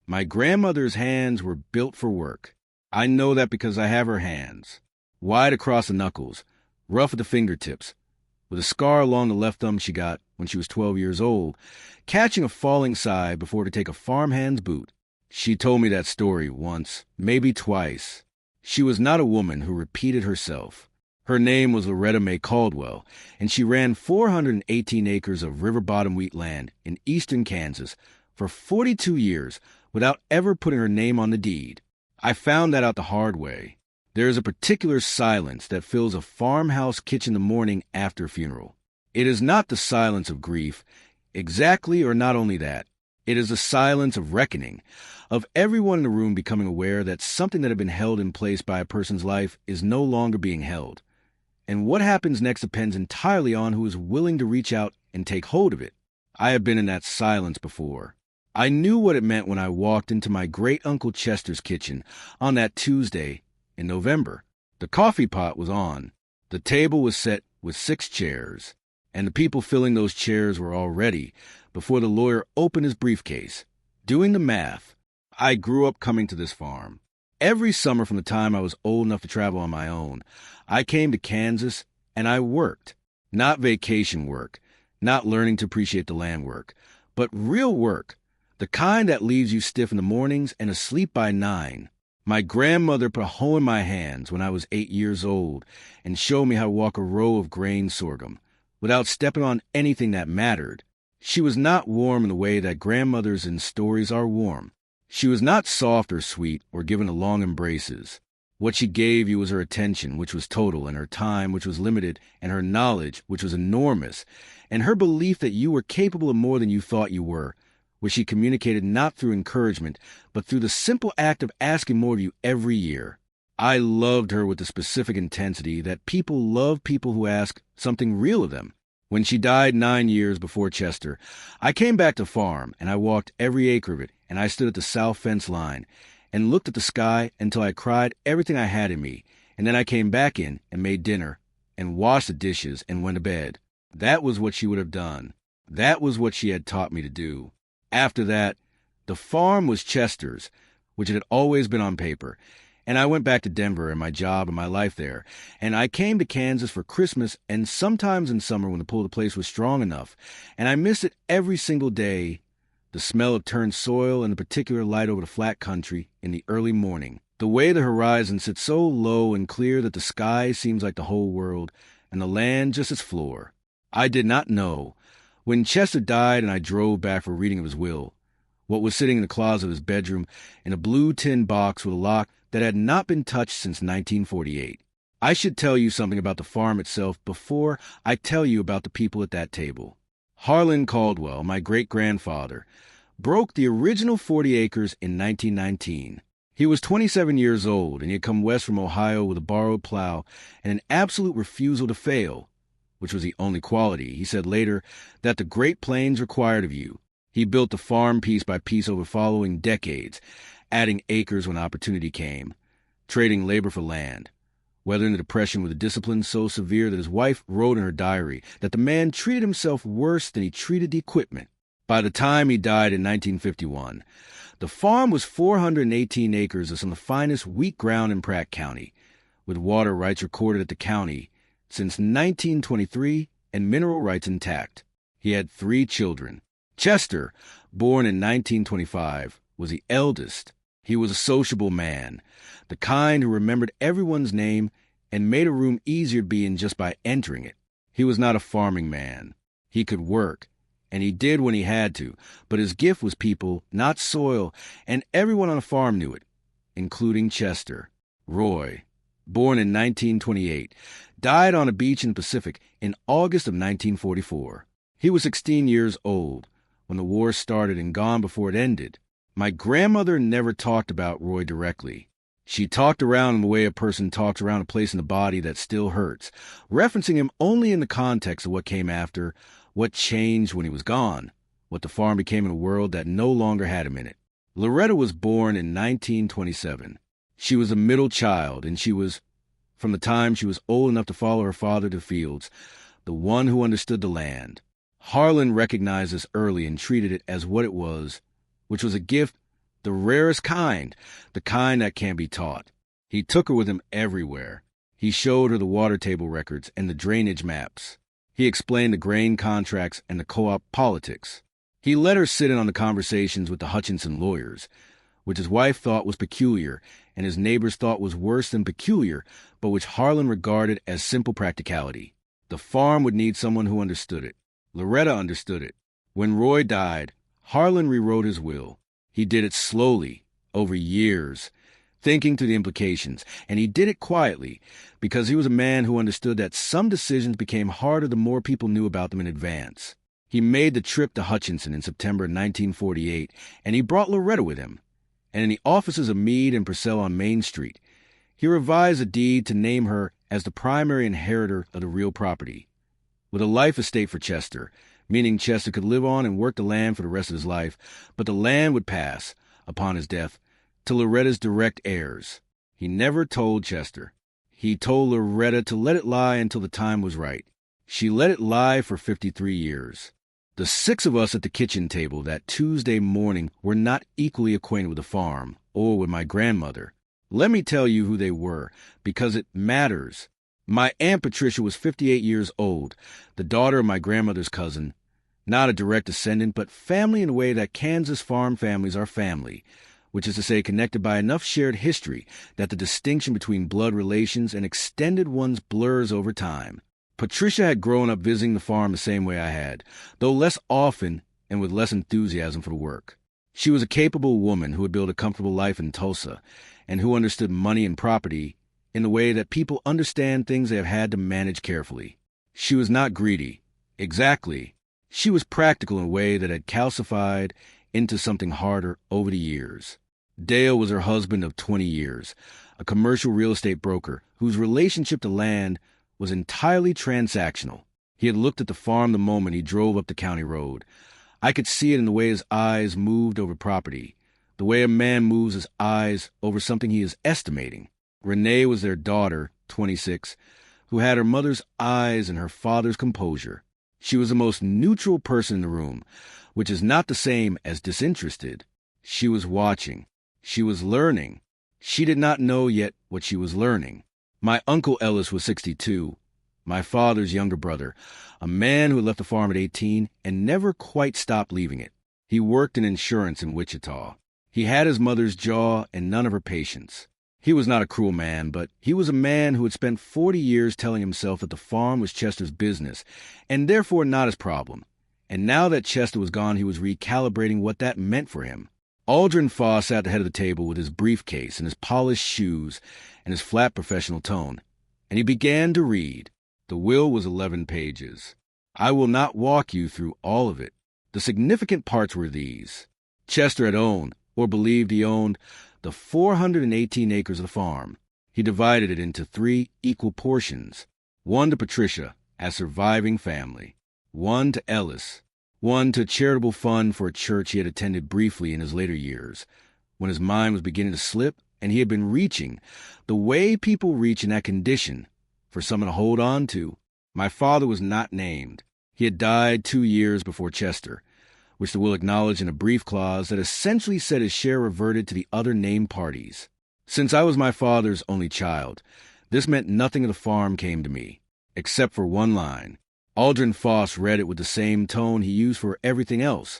My grandmother's hands were built for work. I know that because I have her hands. Wide across the knuckles, rough at the fingertips, with a scar along the left thumb she got when she was 12 years old, catching a falling scythe before to take a farmhand's boot. She told me that story once, maybe twice. She was not a woman who repeated herself. Her name was Loretta Mae Caldwell, and she ran 418 acres of river bottom wheat land in eastern Kansas for 42 years without ever putting her name on the deed. I found that out the hard way. There is a particular silence that fills a farmhouse kitchen the morning after a funeral. It is not the silence of grief, exactly, or not only that. It is the silence of reckoning, of everyone in the room becoming aware that something that had been held in place by a person's life is no longer being held. And what happens next depends entirely on who is willing to reach out and take hold of it. I have been in that silence before. I knew what it meant when I walked into my great-uncle Chester's kitchen on that Tuesday in November. The coffee pot was on. The table was set with 6 chairs, and the people filling those chairs were all ready before the lawyer opened his briefcase. Doing the math, I grew up coming to this farm. Every summer from the time I was old enough to travel on my own, I came to Kansas and I worked. Not vacation work, not learning to appreciate the land work, but real work, the kind that leaves you stiff in the mornings and asleep by 9. My grandmother put a hoe in my hands when I was 8 years old and showed me how to walk a row of grain sorghum without stepping on anything that mattered. She was not warm in the way that grandmothers in stories are warm. She was not soft or sweet or given to long embraces. What she gave you was her attention, which was total, and her time, which was limited, and her knowledge, which was enormous, and her belief that you were capable of more than you thought you were, which she communicated not through encouragement, but through the simple act of asking more of you every year. I loved her with the specific intensity that people love people who ask something real of them. When she died 9 years before Chester, I came back to farm, and I walked every acre of it, and I stood at the south fence line and looked at the sky until I cried everything I had in me, and then I came back in and made dinner and washed the dishes and went to bed. That was what she would have done. That was what she had taught me to do. After that, the farm was Chester's, which it had always been on paper, and I went back to Denver and my job and my life there, and I came to Kansas for Christmas and sometimes in summer when the pull of the place was strong enough, and I missed it every single day. The smell of turned soil and the particular light over the flat country in the early morning. The way the horizon sits so low and clear that the sky seems like the whole world, and the land just its floor. I did not know, when Chester died and I drove back for reading of his will, what was sitting in the closet of his bedroom in a blue tin box with a lock that had not been touched since 1948. I should tell you something about the farm itself before I tell you about the people at that table. Harlan Caldwell, my great-grandfather, broke the original 40 acres in 1919. He was 27 years old, and he had come west from Ohio with a borrowed plow and an absolute refusal to fail, which was the only quality, he said later, that the Great Plains required of you. He built the farm piece by piece over the following decades, adding acres when opportunity came, trading labor for land, weathering the Depression with a discipline so severe that his wife wrote in her diary that the man treated himself worse than he treated the equipment. By the time he died in 1951, the farm was 418 acres of some of the finest wheat ground in Pratt County, with water rights recorded at the county since 1923 and mineral rights intact. He had 3 children. Chester, born in 1925, was the eldest. He was a sociable man, the kind who remembered everyone's name and made a room easier to be in just by entering it. He was not a farming man. He could work, and he did when he had to, but his gift was people, not soil, and everyone on the farm knew it, including Chester. Roy, born in 1928, died on a beach in the Pacific in August of 1944. He was 16 years old when the war started and gone before it ended. My grandmother never talked about Roy directly. She talked around him the way a person talks around a place in the body that still hurts, referencing him only in the context of what came after, what changed when he was gone, what the farm became in a world that no longer had him in it. Loretta was born in 1927. She was a middle child, and she was, from the time she was old enough to follow her father to the fields, the one who understood the land. Harlan recognized this early and treated it as what it was, which was a gift The rarest kind, the kind that can't be taught. He took her with him everywhere. He showed her the water table records and the drainage maps. He explained the grain contracts and the co-op politics. He let her sit in on the conversations with the Hutchinson lawyers, which his wife thought was peculiar and his neighbors thought was worse than peculiar, but which Harlan regarded as simple practicality. The farm would need someone who understood it. Loretta understood it. When Roy died, Harlan rewrote his will. He did it slowly, over years, thinking through the implications, and he did it quietly, because he was a man who understood that some decisions became harder the more people knew about them in advance. He made the trip to Hutchinson in September 1948, and he brought Loretta with him. And in the offices of Meade and Purcell on Main Street, he revised a deed to name her as the primary inheritor of the real property, with a life estate for Chester, meaning Chester could live on and work the land for the rest of his life, but the land would pass, upon his death, to Loretta's direct heirs. He never told Chester. He told Loretta to let it lie until the time was right. She let it lie for 53 years. The 6 of us at the kitchen table that Tuesday morning were not equally acquainted with the farm or with my grandmother. Let me tell you who they were, because it matters. My Aunt Patricia was 58 years old, the daughter of my grandmother's cousin, not a direct descendant, but family in a way that Kansas farm families are family, which is to say connected by enough shared history that the distinction between blood relations and extended ones blurs over time. Patricia had grown up visiting the farm the same way I had, though less often and with less enthusiasm for the work. She was a capable woman who had built a comfortable life in Tulsa, and who understood money and property in the way that people understand things they have had to manage carefully. She was not greedy. Exactly. She was practical in a way that had calcified into something harder over the years. Dale was her husband of 20 years, a commercial real estate broker whose relationship to land was entirely transactional. He had looked at the farm the moment he drove up the county road. I could see it in the way his eyes moved over property, the way a man moves his eyes over something he is estimating. Renee was their daughter, 26, who had her mother's eyes and her father's composure. She was the most neutral person in the room, which is not the same as disinterested. She was watching. She was learning. She did not know yet what she was learning. My Uncle Ellis was 62, my father's younger brother, a man who left the farm at 18 and never quite stopped leaving it. He worked in insurance in Wichita. He had his mother's jaw and none of her patience. He was not a cruel man, but he was a man who had spent 40 years telling himself that the farm was Chester's business, and therefore not his problem. And now that Chester was gone, he was recalibrating what that meant for him. Aldrin Foss sat at the head of the table with his briefcase and his polished shoes and his flat professional tone, and he began to read. The will was 11 pages. I will not walk you through all of it. The significant parts were these. Chester had owned, or believed he owned, the 418 acres of the farm. He divided it into 3 equal portions, 1 to Patricia, as surviving family, 1 to Ellis, 1 to a charitable fund for a church he had attended briefly in his later years, when his mind was beginning to slip and he had been reaching, the way people reach in that condition, for someone to hold on to. My father was not named. He had died 2 years before Chester, which the will acknowledged in a brief clause that essentially said his share reverted to the other named parties. Since I was my father's only child, this meant nothing of the farm came to me, except for 1 line. Aldrin Foss read it with the same tone he used for everything else.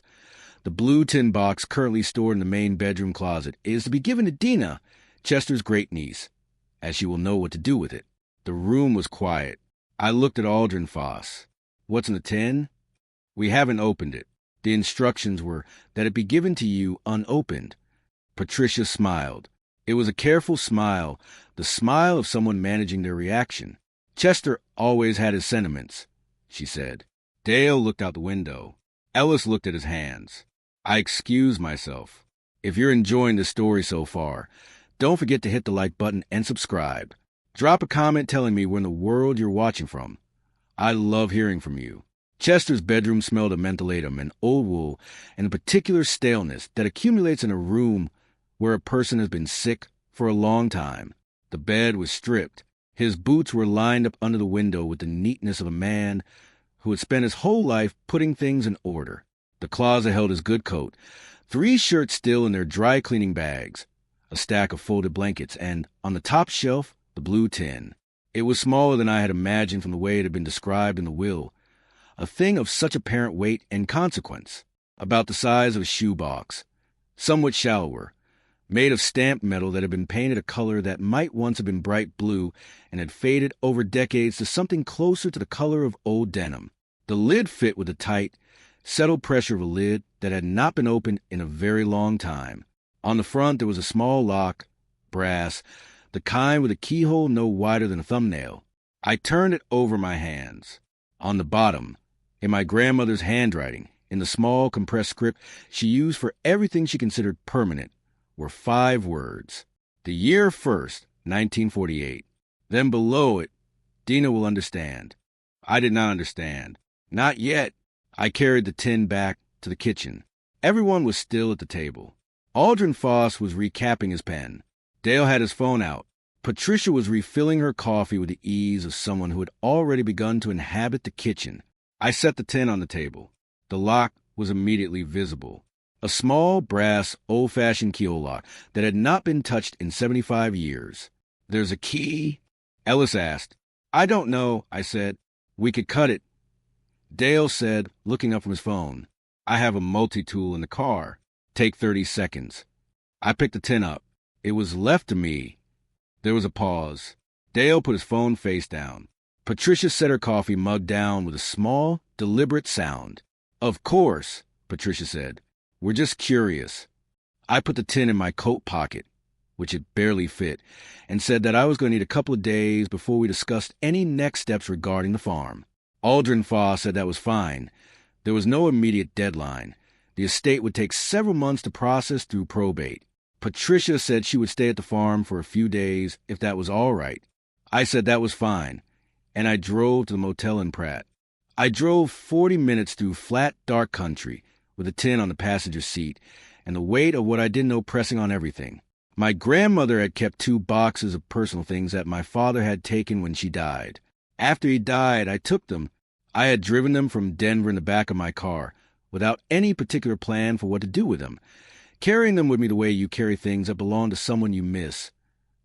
The blue tin box currently stored in the main bedroom closet is to be given to Dena, Chester's great-niece, as she will know what to do with it. The room was quiet. I looked at Aldrin Foss. What's in the tin? We haven't opened it. The instructions were that it be given to you unopened. Patricia smiled. It was a careful smile, the smile of someone managing their reaction. Chester always had his sentiments, she said. Dale looked out the window. Ellis looked at his hands. I excuse myself. If you're enjoying this story so far, don't forget to hit the like button and subscribe. Drop a comment telling me where in the world you're watching from. I love hearing from you. Chester's bedroom smelled of mentholatum and old wool and a particular staleness that accumulates in a room where a person has been sick for a long time. The bed was stripped. His boots were lined up under the window with the neatness of a man who had spent his whole life putting things in order. The closet held his good coat, 3 shirts still in their dry cleaning bags, a stack of folded blankets, and, on the top shelf, the blue tin. It was smaller than I had imagined from the way it had been described in the will, a thing of such apparent weight and consequence, about the size of a shoebox, somewhat shallower, made of stamped metal that had been painted a color that might once have been bright blue and had faded over decades to something closer to the color of old denim. The lid fit with the tight, settled pressure of a lid that had not been opened in a very long time. On the front there was a small lock, brass, the kind with a keyhole no wider than a thumbnail. I turned it over my hands. On the bottom, in my grandmother's handwriting, in the small compressed script she used for everything she considered permanent, were 5 words. The year first, 1948. Then below it, Dena will understand. I did not understand. Not yet. I carried the tin back to the kitchen. Everyone was still at the table. Aldrin Foss was recapping his pen. Dale had his phone out. Patricia was refilling her coffee with the ease of someone who had already begun to inhabit the kitchen. I set the tin on the table. The lock was immediately visible. A small, brass, old-fashioned keyhole lock that had not been touched in 75 years. "There's a key?" Ellis asked. "I don't know," I said. "We could cut it." Dale said, looking up from his phone, "I have a multi-tool in the car. Take 30 seconds. I picked the tin up. It was left to me. There was a pause. Dale put his phone face down. Patricia set her coffee mug down with a small, deliberate sound. "Of course," Patricia said. "We're just curious." I put the tin in my coat pocket, which it barely fit, and said that I was going to need a couple of days before we discussed any next steps regarding the farm. Aldrin Foss said that was fine. There was no immediate deadline. The estate would take several months to process through probate. Patricia said she would stay at the farm for a few days if that was all right. I said that was fine, and I drove to the motel in Pratt. I drove 40 minutes through flat, dark country, with a tin on the passenger seat, and the weight of what I didn't know pressing on everything. My grandmother had kept 2 boxes of personal things that my father had taken when she died. After he died, I took them. I had driven them from Denver in the back of my car, without any particular plan for what to do with them, carrying them with me the way you carry things that belong to someone you miss.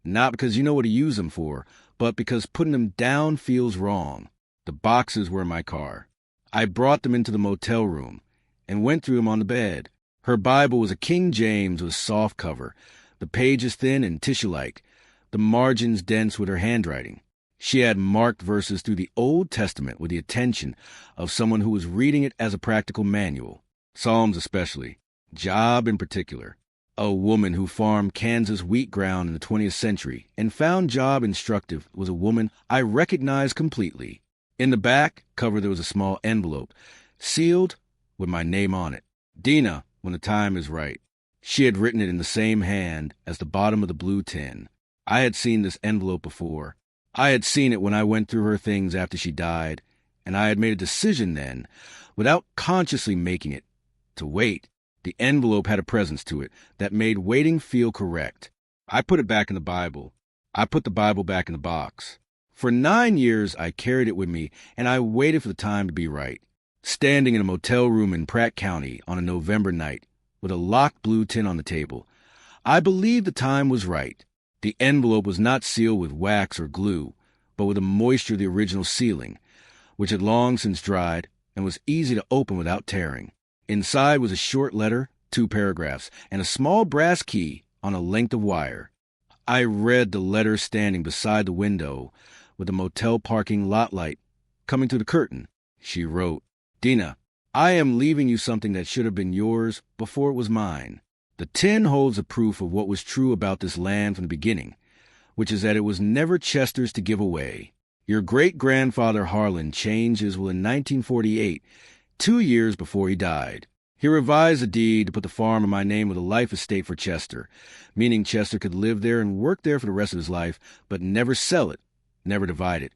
Not because you know what to use them for, but because putting them down feels wrong. The boxes were in my car. I brought them into the motel room and went through them on the bed. Her Bible was a King James with a soft cover, the pages thin and tissue-like, the margins dense with her handwriting. She had marked verses through the Old Testament with the attention of someone who was reading it as a practical manual. Psalms especially, Job in particular. A woman who farmed Kansas wheat ground in the 20th century and found Job instructive was a woman I recognized completely. In the back cover there was a small envelope, sealed with my name on it. Dena, when the time is right. She had written it in the same hand as the bottom of the blue tin. I had seen this envelope before. I had seen it when I went through her things after she died, and I had made a decision then, without consciously making it, to wait. The envelope had a presence to it that made waiting feel correct. I put it back in the Bible. I put the Bible back in the box. For 9 years I carried it with me, and I waited for the time to be right. Standing in a motel room in Pratt County on a November night, with a locked blue tin on the table, I believed the time was right. The envelope was not sealed with wax or glue, but with the moisture of the original sealing, which had long since dried and was easy to open without tearing. Inside was a short letter, 2 paragraphs, and a small brass key on a length of wire. I read the letter standing beside the window with the motel parking lot light coming through the curtain. She wrote, "Dena, I am leaving you something that should have been yours before it was mine. The tin holds a proof of what was true about this land from the beginning, which is that it was never Chester's to give away. Your great-grandfather Harlan changed his will in 1948, 2 years before he died. He revised the deed to put the farm in my name with a life estate for Chester, meaning Chester could live there and work there for the rest of his life, but never sell it, never divide it.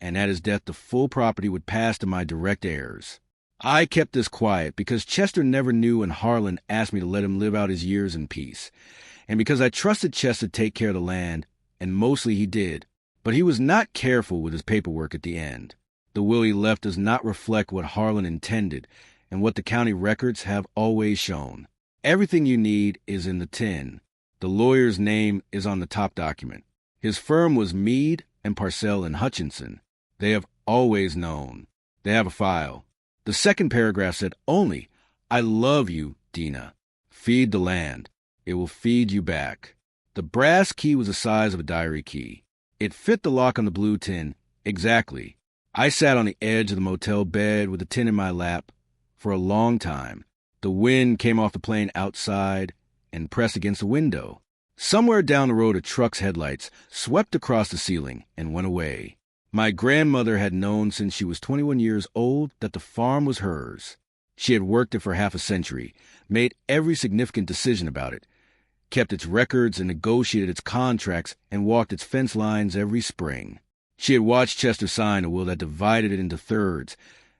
And at his death, the full property would pass to my direct heirs. I kept this quiet because Chester never knew when Harlan asked me to let him live out his years in peace, and because I trusted Chester to take care of the land, and mostly he did, but he was not careful with his paperwork at the end. The will he left does not reflect what Harlan intended and what the county records have always shown. Everything you need is in the tin. The lawyer's name is on the top document. His firm was Meade and Parcell and Hutchinson. They have always known. They have a file. The second paragraph said only, I love you, Dena. Feed the land. It will feed you back. The brass key was the size of a diary key. It fit the lock on the blue tin exactly. I sat on the edge of the motel bed with the tin in my lap for a long time. The wind came off the plane outside and pressed against the window. Somewhere down the road, a truck's headlights swept across the ceiling and went away. My grandmother had known since she was 21 years old that the farm was hers. She had worked it for half a century, made every significant decision about it, kept its records and negotiated its contracts and walked its fence lines every spring. She had watched Chester sign a will that divided it into thirds,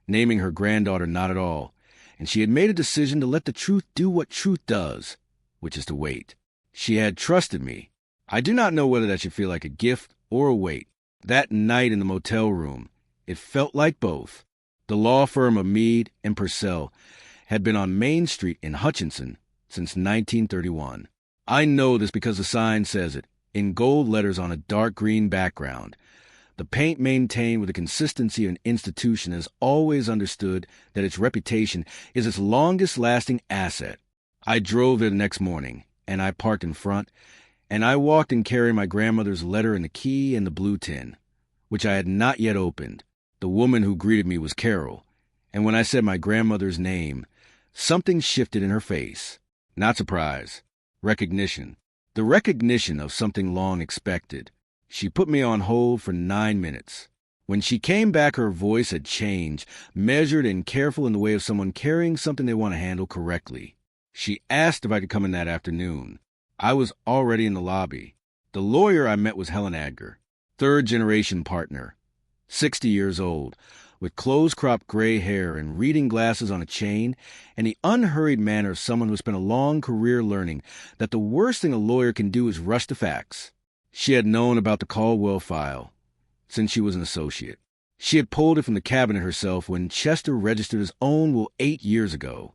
naming her granddaughter not at all, and she had made a decision to let the truth do what truth does, which is to wait. She had trusted me. I do not know whether that should feel like a gift or a weight. That night in the motel room, it felt like both. The law firm of Meade and Purcell had been on Main Street in Hutchinson since 1931. I know this because the sign says it, in gold letters on a dark green background. The paint maintained with the consistency of an institution has always understood that its reputation is its longest-lasting asset. I drove there the next morning, and I parked in front, and I walked in carrying my grandmother's letter and the key and the blue tin, which I had not yet opened. The woman who greeted me was Carol, and when I said my grandmother's name, something shifted in her face. Not surprise. Recognition. The recognition of something long expected. She put me on hold for 9 minutes. When she came back, her voice had changed, measured and careful in the way of someone carrying something they want to handle correctly. She asked if I could come in that afternoon. I was already in the lobby. The lawyer I met was Helen Adger, third-generation partner, 60 years old, with close-cropped gray hair and reading glasses on a chain, and the unhurried manner of someone who spent a long career learning that the worst thing a lawyer can do is rush the facts. She had known about the Caldwell file since she was an associate. She had pulled it from the cabinet herself when Chester registered his own will 8 years ago,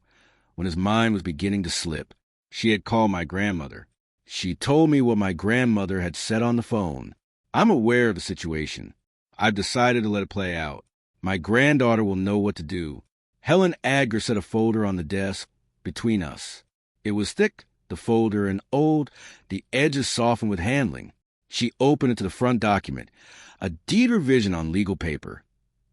when his mind was beginning to slip. She had called my grandmother. She told me what my grandmother had said on the phone. I'm aware of the situation. I've decided to let it play out. My granddaughter will know what to do. Helen Adger set a folder on the desk between us. It was thick, the folder, and old, the edges softened with handling. She opened it to the front document, a deed revision on legal paper,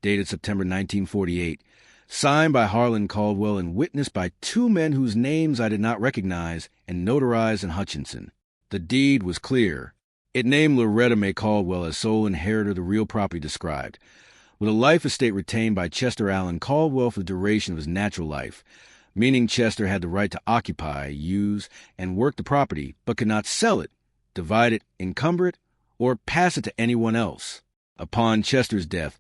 dated September 1948, signed by Harlan Caldwell and witnessed by 2 men whose names I did not recognize and notarized in Hutchinson. The deed was clear. It named Loretta May Caldwell as sole inheritor of the real property described, with a life estate retained by Chester Allen Caldwell for the duration of his natural life, meaning Chester had the right to occupy, use, and work the property, but could not sell it, divide it, encumber it, or pass it to anyone else. Upon Chester's death,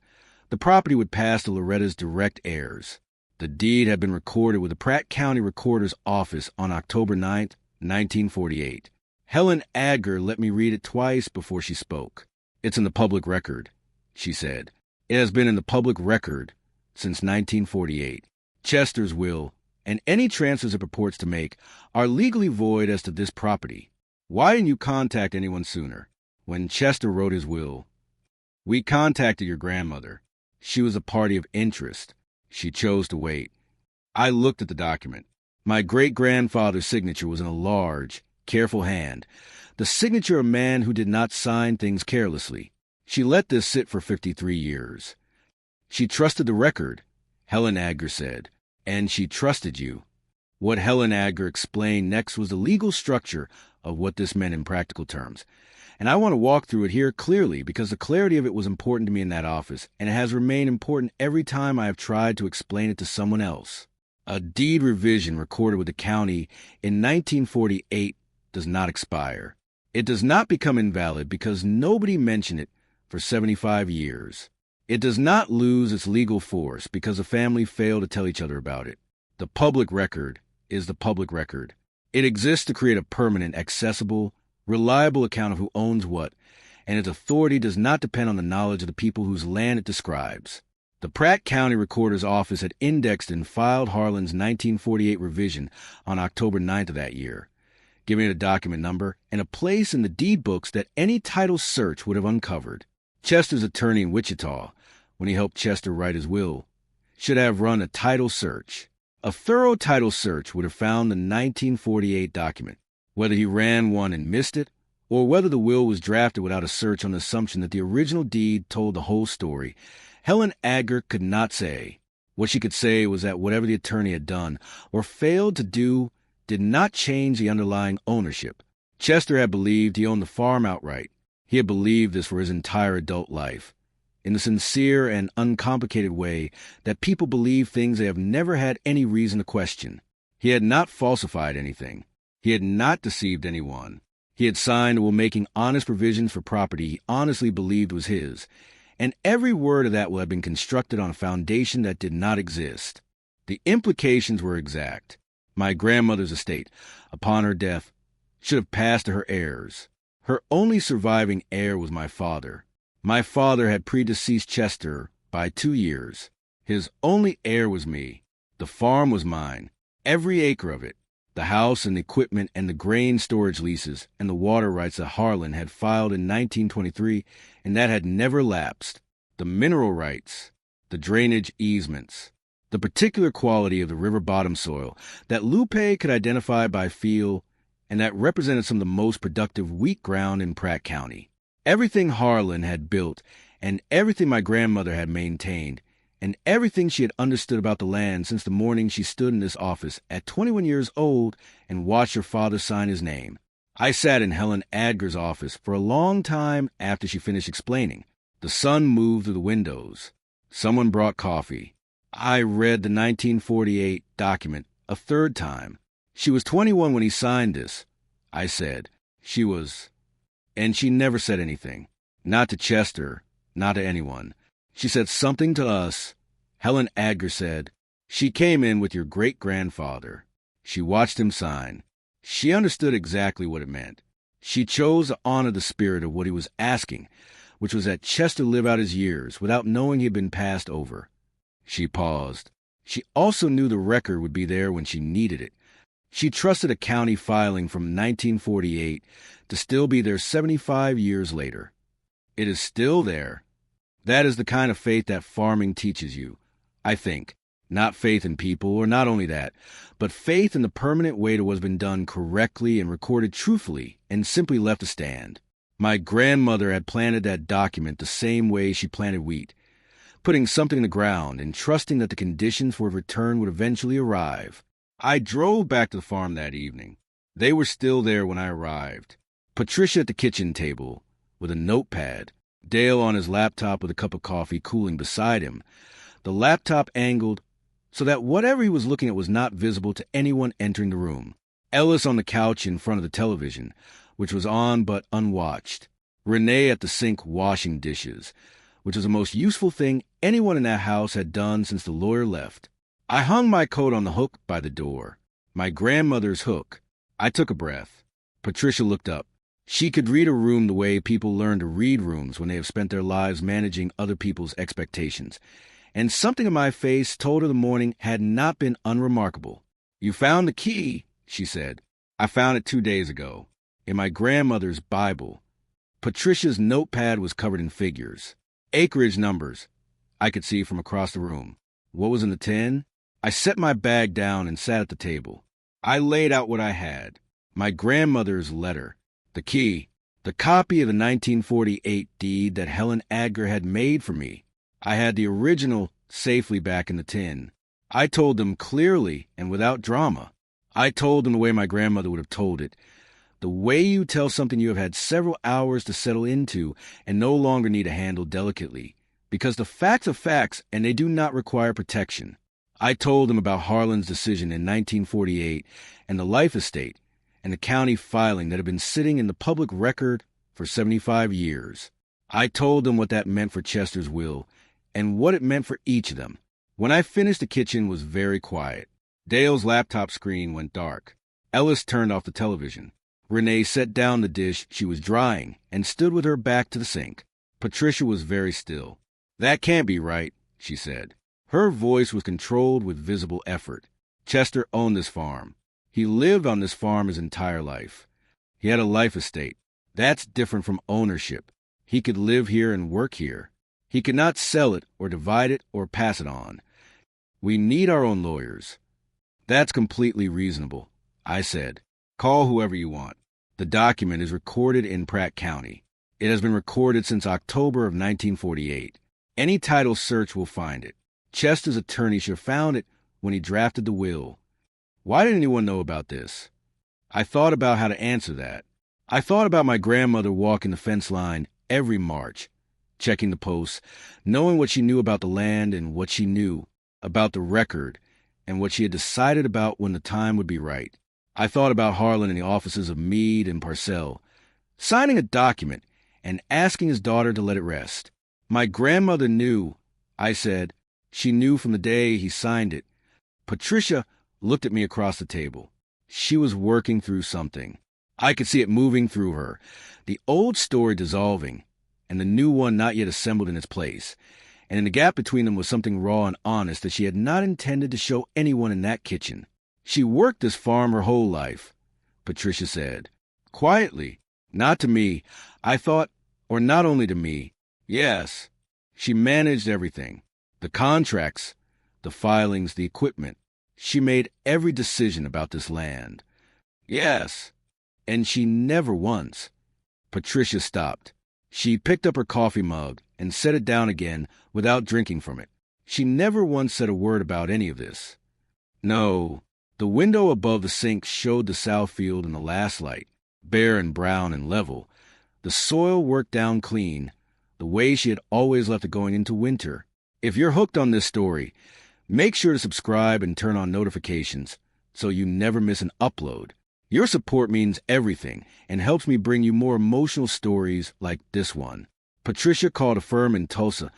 the property would pass to Loretta's direct heirs. The deed had been recorded with the Pratt County Recorder's Office on October 9, 1948. Helen Adger let me read it twice before she spoke. It's in the public record, she said. It has been in the public record since 1948. Chester's will, and any transfers it purports to make, are legally void as to this property. Why didn't you contact anyone sooner? When Chester wrote his will, we contacted your grandmother. She was a party of interest. She chose to wait. I looked at the document. My great-grandfather's signature was in a large, careful hand, the signature of a man who did not sign things carelessly. She let this sit for 53 years. She trusted the record, Helen Adger said, and she trusted you. What Helen Adger explained next was the legal structure of what this meant in practical terms. And I want to walk through it here clearly because the clarity of it was important to me in that office, and it has remained important every time I have tried to explain it to someone else. A deed revision recorded with the county in 1948 does not expire. It does not become invalid because nobody mentioned it for 75 years. It does not lose its legal force because the family failed to tell each other about it. The public record is the public record. It exists to create a permanent, accessible, reliable account of who owns what, and its authority does not depend on the knowledge of the people whose land it describes. The Pratt County Recorder's Office had indexed and filed Harlan's 1948 revision on October 9th of that year, giving it a document number and a place in the deed books that any title search would have uncovered. Chester's attorney in Wichita, when he helped Chester write his will, should have run a title search. A thorough title search would have found the 1948 document. Whether he ran one and missed it, or whether the will was drafted without a search on the assumption that the original deed told the whole story, Helen Adger could not say. What she could say was that whatever the attorney had done or failed to do did not change the underlying ownership. Chester had believed he owned the farm outright. He had believed this for his entire adult life, in the sincere and uncomplicated way that people believe things they have never had any reason to question. He had not falsified anything. He had not deceived anyone. He had signed a will making honest provisions for property he honestly believed was his, and every word of that will had been constructed on a foundation that did not exist. The implications were exact. My grandmother's estate, upon her death, should have passed to her heirs. Her only surviving heir was my father. My father had predeceased Chester by 2 years. His only heir was me. The farm was mine, every acre of it. The house and the equipment and the grain storage leases and the water rights that Harlan had filed in 1923 and that had never lapsed. The mineral rights, the drainage easements, the particular quality of the river bottom soil that Lupe could identify by feel and that represented some of the most productive wheat ground in Pratt County. Everything Harlan had built and everything my grandmother had maintained and everything she had understood about the land since the morning she stood in this office at 21 years old and watched her father sign his name. I sat in Helen Adger's office for a long time after she finished explaining. The sun moved through the windows. Someone brought coffee. I read the 1948 document a third time. She was 21 when he signed this, I said. She was... And she never said anything. Not to Chester, not to anyone. She said something to us. Helen Adger said, "She came in with your great-grandfather." She watched him sign. She understood exactly what it meant. She chose to honor the spirit of what he was asking, which was that Chester live out his years without knowing he had been passed over. She paused. She also knew the record would be there when she needed it. She trusted a county filing from 1948 to still be there 75 years later. It is still there. That is the kind of faith that farming teaches you, I think. Not faith in people, or not only that, but faith in the permanent way to what has been done correctly and recorded truthfully and simply left to stand. My grandmother had planted that document the same way she planted wheat, putting something in the ground and trusting that the conditions for return would eventually arrive. I drove back to the farm that evening. They were still there when I arrived. Patricia at the kitchen table, with a notepad. Dale on his laptop with a cup of coffee cooling beside him, the laptop angled so that whatever he was looking at was not visible to anyone entering the room. Ellis on the couch in front of the television, which was on but unwatched. Renee at the sink washing dishes, which was the most useful thing anyone in that house had done since the lawyer left. I hung my coat on the hook by the door. My grandmother's hook. I took a breath. Patricia looked up. She could read a room the way people learn to read rooms when they have spent their lives managing other people's expectations. And something in my face told her the morning had not been unremarkable. "You found the key," she said. "I found it 2 days ago, in my grandmother's Bible." Patricia's notepad was covered in figures. Acreage numbers, I could see from across the room. What was in the tin? I set my bag down and sat at the table. I laid out what I had. My grandmother's letter. The key, the copy of the 1948 deed that Helen Adger had made for me. I had the original safely back in the tin. I told them clearly and without drama. I told them the way my grandmother would have told it. The way you tell something you have had several hours to settle into and no longer need to handle delicately. Because the facts are facts and they do not require protection. I told them about Harlan's decision in 1948 and the life estate, and the county filing that had been sitting in the public record for 75 years. I told them what that meant for Chester's will, and what it meant for each of them. When I finished, the kitchen was very quiet. Dale's laptop screen went dark. Ellis turned off the television. Renee set down the dish she was drying and stood with her back to the sink. Patricia was very still. "That can't be right," she said. Her voice was controlled with visible effort. Chester owned this farm. He lived on this farm his entire life. He had a life estate. That's different from ownership. He could live here and work here. He could not sell it or divide it or pass it on. We need our own lawyers. That's completely reasonable, I said. Call whoever you want. The document is recorded in Pratt County. It has been recorded since October of 1948. Any title search will find it. Chester's attorney should have found it when he drafted the will. Why didn't anyone know about this? I thought about how to answer that. I thought about my grandmother walking the fence line every March, checking the posts, knowing what she knew about the land and what she knew about the record and what she had decided about when the time would be right. I thought about Harlan in the offices of Meade and Parcell, signing a document and asking his daughter to let it rest. My grandmother knew, I said. She knew from the day he signed it. Patricia looked at me across the table. She was working through something. I could see it moving through her, the old story dissolving, and the new one not yet assembled in its place. And in the gap between them was something raw and honest that she had not intended to show anyone in that kitchen. She worked this farm her whole life, Patricia said. Quietly. Not to me, I thought, or not only to me. Yes. She managed everything. The contracts, the filings, the equipment. She made every decision about this land. Yes. And she never once. Patricia stopped. She picked up her coffee mug and set it down again without drinking from it. She never once said a word about any of this. No. The window above the sink showed the south field in the last light, bare and brown and level. The soil worked down clean, the way she had always left it going into winter. If you're hooked on this story, make sure to subscribe and turn on notifications so you never miss an upload. Your support means everything and helps me bring you more emotional stories like this one. Patricia called a firm in Tulsa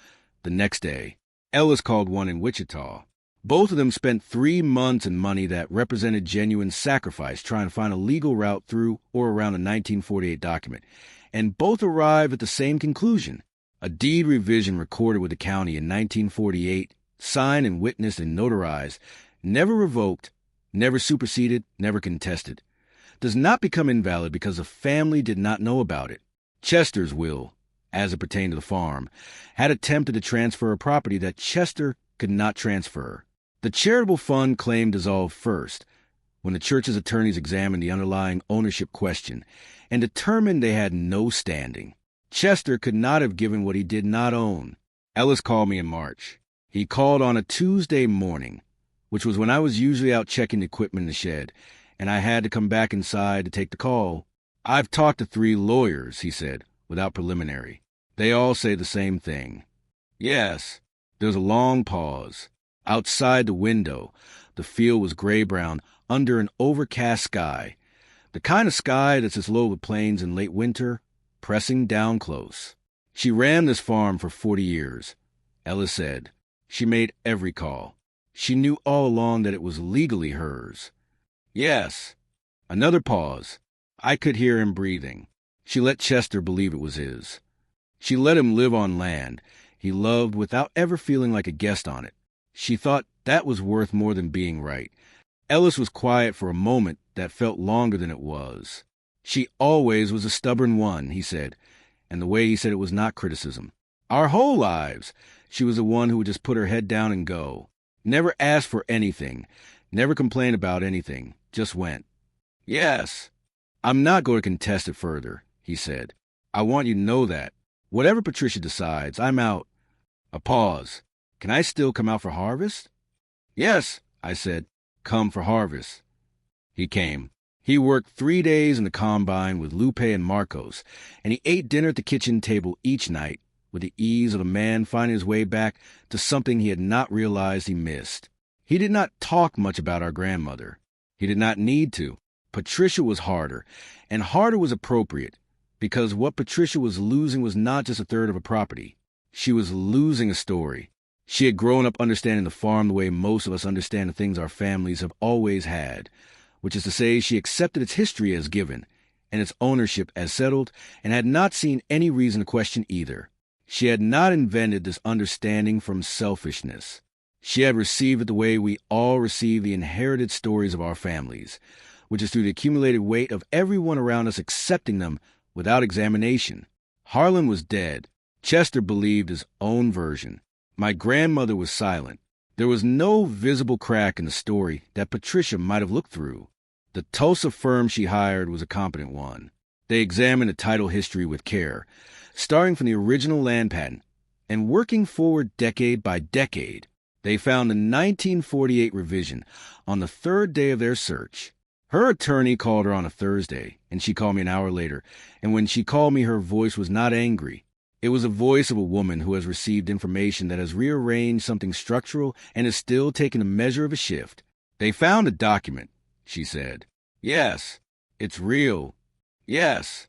the next day. Ellis called one in Wichita. Both of them spent 3 months and money that represented genuine sacrifice trying to find a legal route through or around a 1948 document, and both arrived at the same conclusion. A deed revision recorded with the county in 1948, signed and witnessed and notarized, never revoked, never superseded, never contested, does not become invalid because the family did not know about it. Chester's will, as it pertained to the farm, had attempted to transfer a property that Chester could not transfer. The charitable fund claim dissolved first, when the church's attorneys examined the underlying ownership question and determined they had no standing. Chester could not have given what he did not own. Ellis called me in March. He called on a Tuesday morning, which was when I was usually out checking the equipment in the shed, and I had to come back inside to take the call. I've talked to 3 lawyers, he said, without preliminary. They all say the same thing. Yes. There was a long pause. Outside the window, the field was gray-brown under an overcast sky, the kind of sky that sits low over the plains in late winter, pressing down close. She ran this farm for 40 years, Ellis said. She made every call. She knew all along that it was legally hers. Yes. Another pause. I could hear him breathing. She let Chester believe it was his. She let him live on land he loved without ever feeling like a guest on it. She thought that was worth more than being right. Ellis was quiet for a moment that felt longer than it was. She always was a stubborn one, he said, and the way he said it was not criticism. Our whole lives, she was the one who would just put her head down and go. Never asked for anything, never complained about anything, just went. Yes. I'm not going to contest it further, he said. I want you to know that. Whatever Patricia decides, I'm out. A pause. Can I still come out for harvest? Yes, I said. Come for harvest. He came. He worked 3 days in the combine with Lupe and Marcos, and he ate dinner at the kitchen table each night with the ease of a man finding his way back to something he had not realized he missed. He did not talk much about our grandmother. He did not need to. Patricia was harder, and harder was appropriate, because what Patricia was losing was not just a third of a property. She was losing a story. She had grown up understanding the farm the way most of us understand the things our families have always had, which is to say she accepted its history as given, and its ownership as settled, and had not seen any reason to question either. She had not invented this understanding from selfishness. She had received it the way we all receive the inherited stories of our families, which is through the accumulated weight of everyone around us accepting them without examination. Harlan was dead. Chester believed his own version. My grandmother was silent. There was no visible crack in the story that Patricia might have looked through. The Tulsa firm she hired was a competent one. They examined the title history with care, starting from the original land patent and working forward decade by decade. They found the 1948 revision on the third day of their search. Her attorney called her on a Thursday, and she called me an hour later, and when she called me, her voice was not angry. It was the voice of a woman who has received information that has rearranged something structural and is still taking a measure of a shift. They found a document, she said. Yes, it's real. Yes.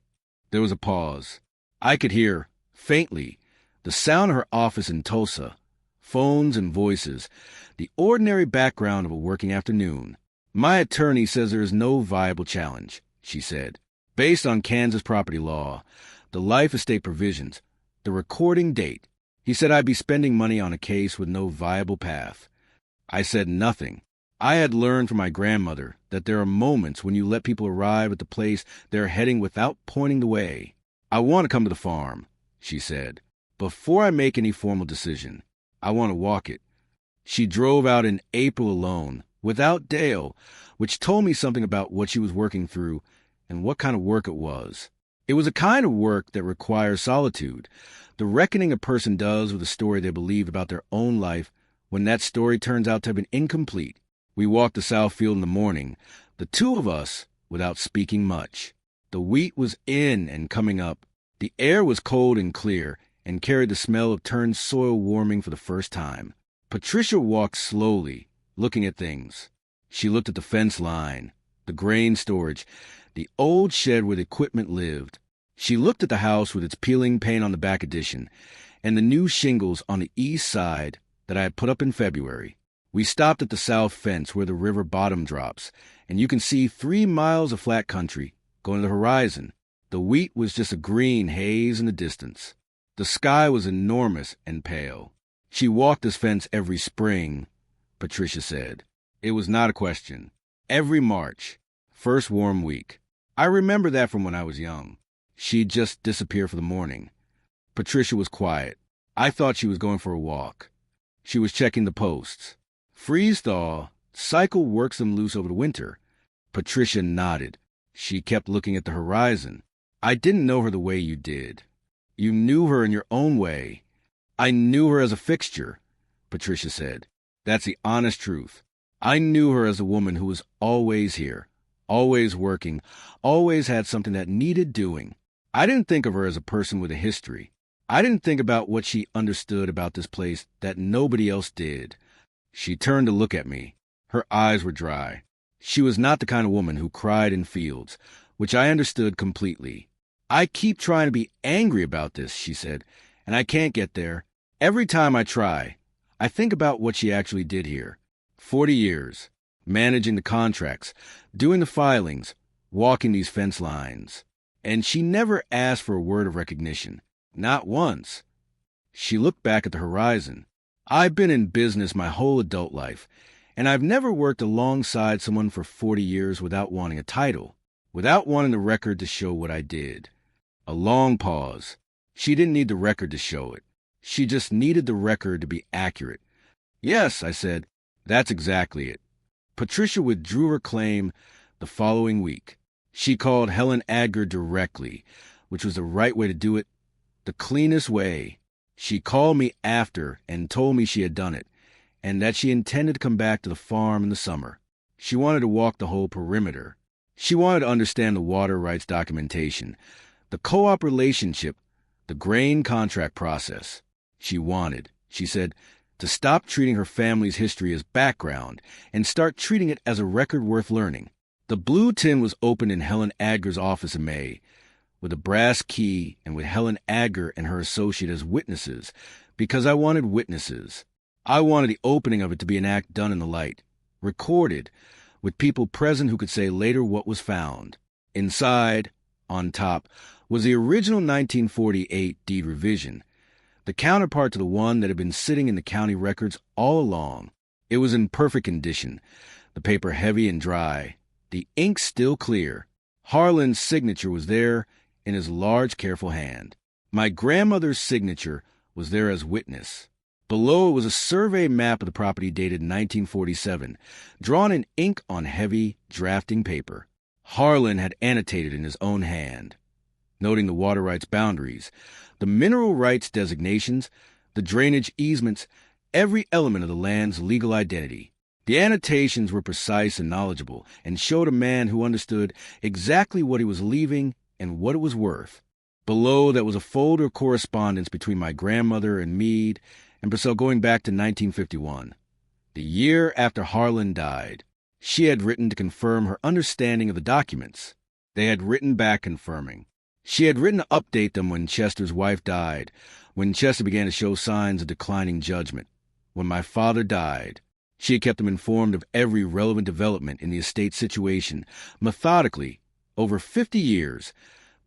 There was a pause. I could hear, faintly, the sound of her office in Tulsa, phones and voices, the ordinary background of a working afternoon. My attorney says there is no viable challenge, she said. Based on Kansas property law, the life estate provisions, the recording date, he said I'd be spending money on a case with no viable path. I said nothing. I had learned from my grandmother that there are moments when you let people arrive at the place they're heading without pointing the way. I want to come to the farm, she said. Before I make any formal decision, I want to walk it. She drove out in April alone, without Dale, which told me something about what she was working through and what kind of work it was. It was a kind of work that requires solitude, the reckoning a person does with a story they believe about their own life when that story turns out to have been incomplete. We walked to Southfield in the morning, the two of us, without speaking much. The wheat was in and coming up. The air was cold and clear and carried the smell of turned soil warming for the first time. Patricia walked slowly, looking at things. She looked at the fence line, the grain storage, the old shed where the equipment lived. She looked at the house with its peeling paint on the back addition and the new shingles on the east side that I had put up in February. We stopped at the south fence where the river bottom drops, and you can see 3 miles of flat country going to the horizon. The wheat was just a green haze in the distance. The sky was enormous and pale. She walked this fence every spring, Patricia said. It was not a question. Every March, first warm week. I remember that from when I was young. She'd just disappear for the morning. Patricia was quiet. I thought she was going for a walk. She was checking the posts. Freeze-thaw, cycle works them loose over the winter. Patricia nodded. She kept looking at the horizon. I didn't know her the way you did. You knew her in your own way. I knew her as a fixture, Patricia said. That's the honest truth. I knew her as a woman who was always here, always working, always had something that needed doing. I didn't think of her as a person with a history. I didn't think about what she understood about this place that nobody else did. She turned to look at me. Her eyes were dry. She was not the kind of woman who cried in fields, which I understood completely. I keep trying to be angry about this, she said, and I can't get there. Every time I try, I think about what she actually did here. 40 years, managing the contracts, doing the filings, walking these fence lines. And she never asked for a word of recognition. Not once. She looked back at the horizon. I've been in business my whole adult life, and I've never worked alongside someone for 40 years without wanting a title, without wanting the record to show what I did. A long pause. She didn't need the record to show it. She just needed the record to be accurate. Yes, I said, that's exactly it. Patricia withdrew her claim the following week. She called Helen Adger directly, which was the right way to do it, the cleanest way. She called me after and told me she had done it, and that she intended to come back to the farm in the summer. She wanted to walk the whole perimeter. She wanted to understand the water rights documentation, the co-op relationship, the grain contract process. She wanted, she said, to stop treating her family's history as background and start treating it as a record worth learning. The blue tin was opened in Helen Adger's office in May, with a brass key and with Helen Adger and her associate as witnesses, because I wanted witnesses. I wanted the opening of it to be an act done in the light, recorded, with people present who could say later what was found. Inside, on top, was the original 1948 deed revision, the counterpart to the one that had been sitting in the county records all along. It was in perfect condition, the paper heavy and dry, the ink still clear. Harlan's signature was there in his large, careful hand. My grandmother's signature was there as witness. Below it was a survey map of the property dated 1947, drawn in ink on heavy, drafting paper. Harlan had annotated in his own hand, noting the water rights boundaries, the mineral rights designations, the drainage easements, every element of the land's legal identity. The annotations were precise and knowledgeable, and showed a man who understood exactly what he was leaving and what it was worth. Below that was a folder of correspondence between my grandmother and Meade, and Purcell going back to 1951, the year after Harlan died. She had written to confirm her understanding of the documents. They had written back confirming. She had written to update them when Chester's wife died, when Chester began to show signs of declining judgment, when my father died. She had kept them informed of every relevant development in the estate situation, methodically, over 50 years,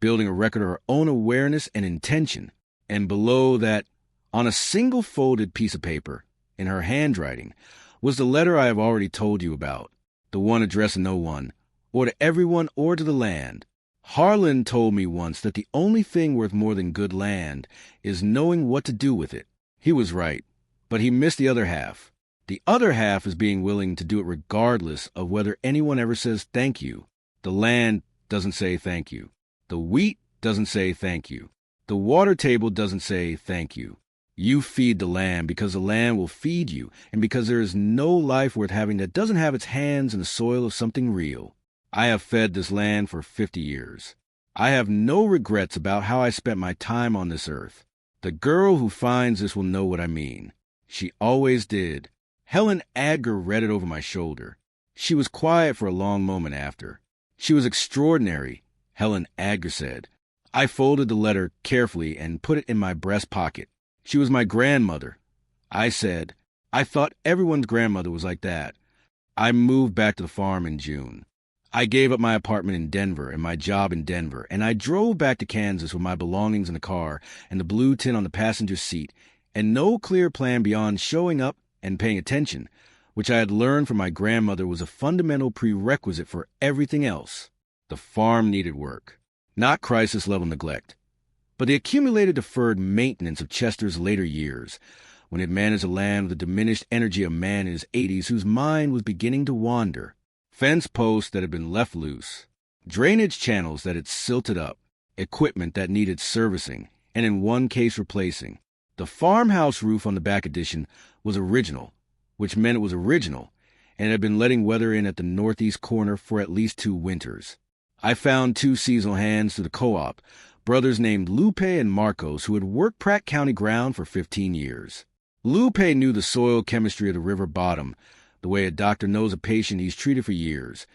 building a record of her own awareness and intention. And below that, on a single folded piece of paper, in her handwriting, was the letter I have already told you about, the one addressed to no one, or to everyone, or to the land. Harlan told me once that the only thing worth more than good land is knowing what to do with it. He was right, but he missed the other half. The other half is being willing to do it regardless of whether anyone ever says thank you. The land doesn't say thank you. The wheat doesn't say thank you. The water table doesn't say thank you. You feed the land because the land will feed you, and because there is no life worth having that doesn't have its hands in the soil of something real. I have fed this land for 50 years. I have no regrets about how I spent my time on this earth. The girl who finds this will know what I mean. She always did. Helen Adger read it over my shoulder. She was quiet for a long moment after. She was extraordinary, Helen Adger said. I folded the letter carefully and put it in my breast pocket. She was my grandmother. I said, I thought everyone's grandmother was like that. I moved back to the farm in June. I gave up my apartment in Denver and my job in Denver, and I drove back to Kansas with my belongings in the car and the blue tin on the passenger seat, and no clear plan beyond showing up and paying attention, which I had learned from my grandmother was a fundamental prerequisite for everything else. The farm needed work, not crisis-level neglect, but the accumulated deferred maintenance of Chester's later years, when it managed a land with the diminished energy of a man in his 80s whose mind was beginning to wander. Fence posts that had been left loose, drainage channels that had silted up, equipment that needed servicing, and in one case replacing. The farmhouse roof on the back addition was original, which meant it was original, and it had been letting weather in at the northeast corner for at least 2 winters. I found 2 seasonal hands through the co-op, brothers named Lupe and Marcos, who had worked Pratt County ground for 15 years. Lupe knew the soil chemistry of the river bottom, the way a doctor knows a patient he's treated for years,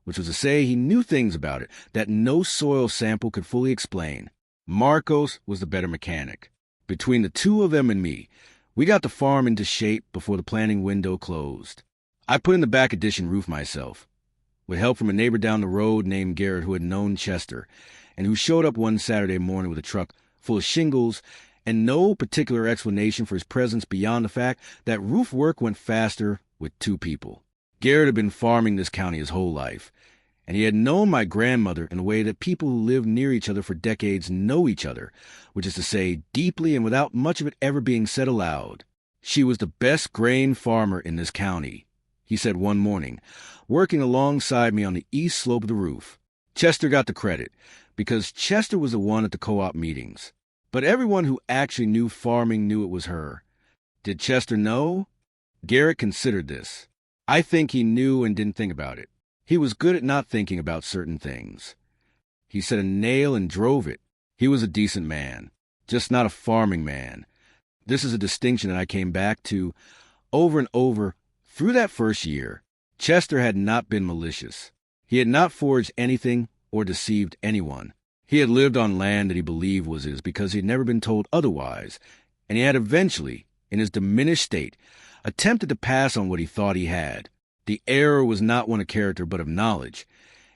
which was to say he knew things about it that no soil sample could fully explain. Marcos was the better mechanic. Between the 2 of them and me, we got the farm into shape before the planning window closed. I put in the back addition roof myself, with help from a neighbor down the road named Garrett who had known Chester, and who showed up one Saturday morning with a truck full of shingles and no particular explanation for his presence beyond the fact that roof work went faster with 2 people. Garrett had been farming this county his whole life, and he had known my grandmother in a way that people who live near each other for decades know each other, which is to say, deeply and without much of it ever being said aloud. She was the best grain farmer in this county, he said one morning, working alongside me on the east slope of the roof. Chester got the credit, because Chester was the one at the co-op meetings. But everyone who actually knew farming knew it was her. Did Chester know? Garrett considered this. I think he knew and didn't think about it. He was good at not thinking about certain things. He set a nail and drove it. He was a decent man, just not a farming man. This is a distinction that I came back to over and over through that first year. Chester had not been malicious. He had not forged anything or deceived anyone. He had lived on land that he believed was his because he had never been told otherwise, and he had eventually, in his diminished state, attempted to pass on what he thought he had. The error was not one of character but of knowledge,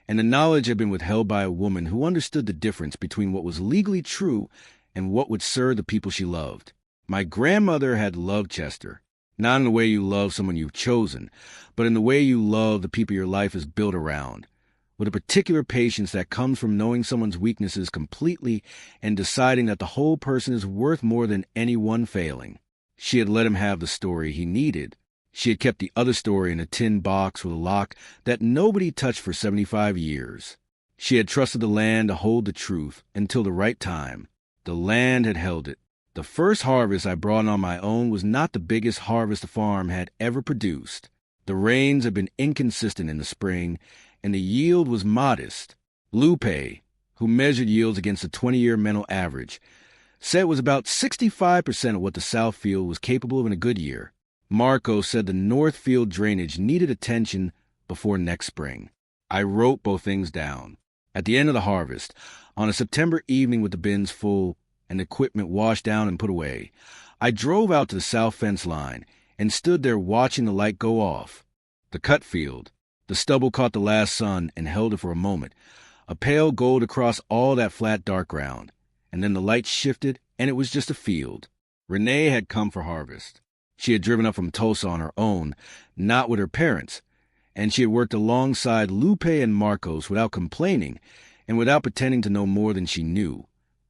and the knowledge had been withheld by a woman who understood the difference between what was legally true and what would serve the people she loved. My grandmother had loved Chester, not in the way you love someone you've chosen, but in the way you love the people your life is built around, with a particular patience that comes from knowing someone's weaknesses completely and deciding that the whole person is worth more than any one failing. She had let him have the story he needed. She had kept the other story in a tin box with a lock that nobody touched for 75 years. She had trusted the land to hold the truth until the right time. The land had held it. The first harvest I brought on my own was not the biggest harvest the farm had ever produced. The rains had been inconsistent in the spring, and the yield was modest. Lupe, who measured yields against a 20-year mental average, said it was about 65% of what the South Field was capable of in a good year. Marco said the North Field drainage needed attention before next spring. I wrote both things down. At the end of the harvest, on a September evening with the bins full and the equipment washed down and put away, I drove out to the south fence line and stood there watching the light go off. The cut field. The stubble caught the last sun and held it for a moment, a pale gold across all that flat dark ground. And then the light shifted, and it was just a field. Renee had come for harvest. She had driven up from Tulsa on her own, not with her parents, and she had worked alongside Lupe and Marcos without complaining and without pretending to know more than she knew,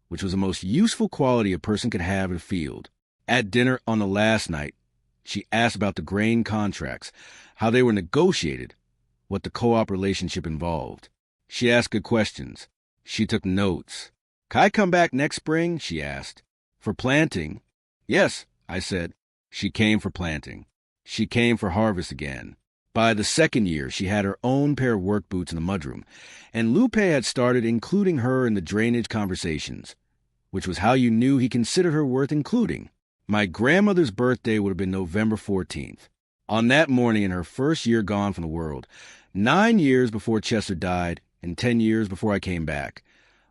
which was the most useful quality a person could have in a field. At dinner on the last night, she asked about the grain contracts, how they were negotiated, what the co-op relationship involved. She asked good questions. She took notes. "Can I come back next spring?" she asked. "For planting?" "Yes," I said. She came for planting. She came for harvest again. By the second year, she had her own pair of work boots in the mudroom, and Lupe had started including her in the drainage conversations, which was how you knew he considered her worth including. My grandmother's birthday would have been November 14th. On that morning in her first year gone from the world, 9 years before Chester died and 10 years before I came back,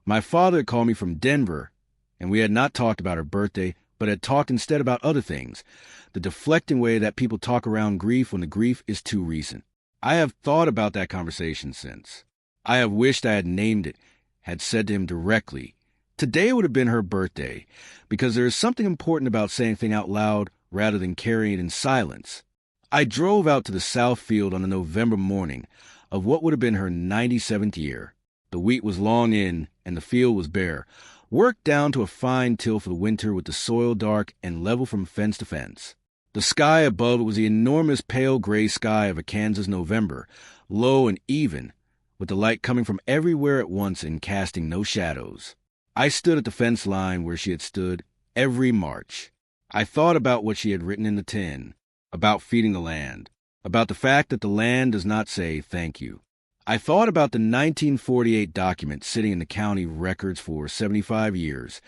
my father had called me from Denver, and we had not talked about her birthday, but had talked instead about other things, the deflecting way that people talk around grief when the grief is too recent. I have thought about that conversation since. I have wished I had named it, had said to him directly, today would have been her birthday, because there is something important about saying a thing out loud rather than carrying it in silence. I drove out to the South Field on a November morning of what would have been her 97th year. The wheat was long in, and the field was bare, worked down to a fine till for the winter with the soil dark and level from fence to fence. The sky above it was the enormous pale gray sky of a Kansas November, low and even, with the light coming from everywhere at once and casting no shadows. I stood at the fence line where she had stood every March. I thought about what she had written in the tin, about feeding the land, about the fact that the land does not say thank you. I thought about the 1948 document sitting in the county records for 75 years,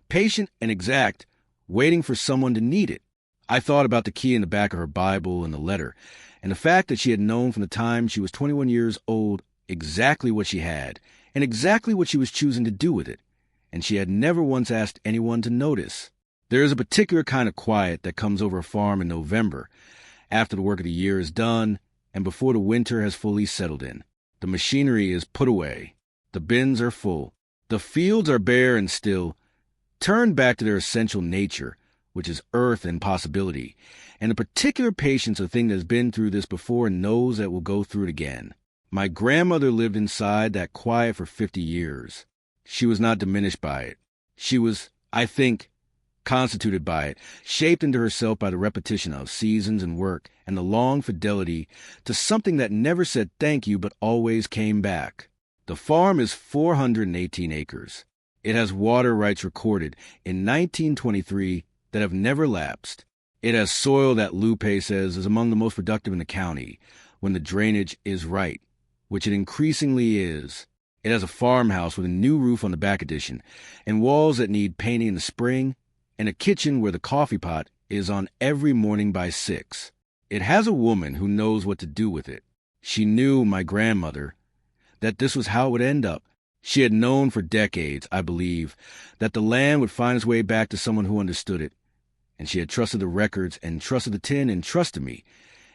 patient and exact, waiting for someone to need it. I thought about the key in the back of her Bible and the letter, and the fact that she had known from the time she was 21 years old exactly what she had, and exactly what she was choosing to do with it, and she had never once asked anyone to notice. There is a particular kind of quiet that comes over a farm in November, after the work of the year is done, and before the winter has fully settled in. The machinery is put away. The bins are full. The fields are bare and still, turned back to their essential nature, which is earth and possibility, and a particular patience of a thing that has been through this before and knows that will go through it again. My grandmother lived inside that quiet for 50 years. She was not diminished by it. She was, I think, constituted by it, shaped into herself by the repetition of seasons and work and the long fidelity to something that never said thank you but always came back. The farm is 418 acres. It has water rights recorded in 1923 that have never lapsed. It has soil that Lupe says is among the most productive in the county when the drainage is right, which it increasingly is. It has a farmhouse with a new roof on the back addition and walls that need painting in the spring, and a kitchen where the coffee pot is on every morning by 6. It has a woman who knows what to do with it. She knew, my grandmother, that this was how it would end up. She had known for decades, I believe, that the land would find its way back to someone who understood it. And she had trusted the records and trusted the tin and trusted me.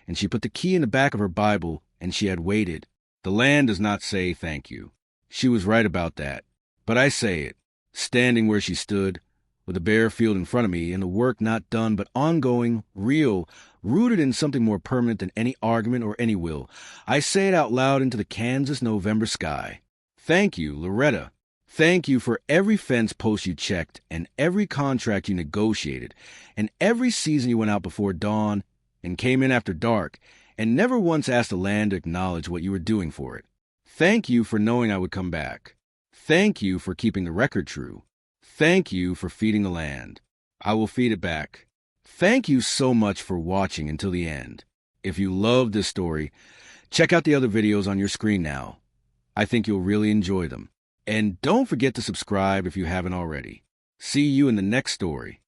And she put the key in the back of her Bible, and she had waited. The land does not say thank you. She was right about that. But I say it, standing where she stood, with a bare field in front of me and the work not done but ongoing, real, rooted in something more permanent than any argument or any will. I say it out loud into the Kansas November sky. Thank you, Loretta. Thank you for every fence post you checked and every contract you negotiated and every season you went out before dawn and came in after dark and never once asked the land to acknowledge what you were doing for it. Thank you for knowing I would come back. Thank you for keeping the record true. Thank you for feeding the land. I will feed it back. Thank you so much for watching until the end. If you loved this story, check out the other videos on your screen now. I think you'll really enjoy them. And don't forget to subscribe if you haven't already. See you in the next story.